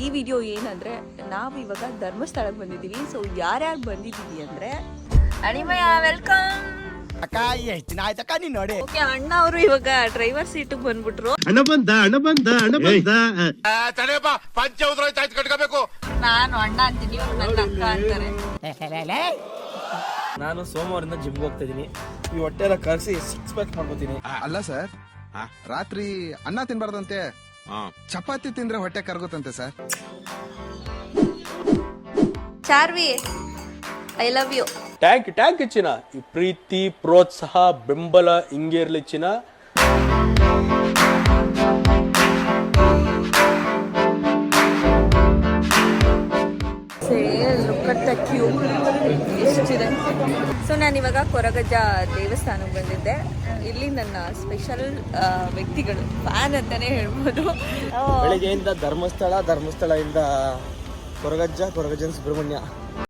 ಈ ವಿಡಿಯೋ ಏನಂದ್ರೆ ನಾವು ಇವಾಗ ಧರ್ಮಸ್ಥಳಕ್ಕೆ ಬಂದಿದ್ದೀವಿ. ಸೊ ಯಾರ್ಯಾರು ಬಂದಿದ್ದೀವಿ ಅಂದ್ರೆ ಅಣಿಮಯ ವೆಲ್ಕಮ್ ಅಕ್ಕ ಎಷ್ಟು ದಿನ ಆಯ್ತಕ್ಕ ನೀನ್ ನೋಡಿ. ಓಕೆ, ಅಣ್ಣ ಅವರು ಇವಾಗ ಡ್ರೈವರ್ ಸೀಟ್ ಬಂದ್ಬಿಟ್ರು. ಹಣ ಬಂದ ಪಂಚ ಉದ್ರೋಯ್ತು ಕಟ್ಕೋಬೇಕು. ನಾನು ಅಣ್ಣ ಅಂತೀನಿ, ಇವ್ರು ನನ್ನ ಅಕ್ಕ ಅಂತಾರೆ. ನಾನು ಸೋಮವಾರದಿಂದ ಜಿಮ್ಗೆ ಹೋಗ್ತಾ ಇದೀನಿ. ಈ ಹೊಟ್ಟೆ ಎಲ್ಲ ಕರ್ಸಿ 6 ಪ್ಯಾಕ್ ಮಾಡ್ಕೋತೀನಿ. ಅಲ್ಲ ಸರ್, ರಾತ್ರಿ ಅನ್ನ ತಿನ್ಬಾರ್ದಂತೆ, ಚಪಾತಿ ತಿಂದ್ರೆ ಹೊಟ್ಟೆ ಕರ್ಗುತ್ತಂತೆ sir. Charvi, I love you. Thank ಚಿನ್ನ. ಈ ಪ್ರೀತಿ, ಪ್ರೋತ್ಸಾಹ, ಬೆಂಬಲ ಹಿಂಗೆ ಇರ್ಲಿ ಚಿನ್ನ. ಎಷ್ಟಿದೆ. ಸೊ ನಾನಿವಾಗ ಕೊರಗಜ್ಜ ದೇವಸ್ಥಾನಕ್ಕೆ ಬಂದಿದ್ದೆ. ಇಲ್ಲಿ ನನ್ನ ಸ್ಪೆಷಲ್ ವ್ಯಕ್ತಿಗಳು, ಫ್ಯಾನ್ ಅಂತಾನೆ ಹೇಳ್ಬೋದು. ಬೆಳಿಗ್ಗೆಯಿಂದ ಧರ್ಮಸ್ಥಳದಿಂದ ಕೊರಗಜ್ಜನ ಸುಬ್ರಹ್ಮಣ್ಯ.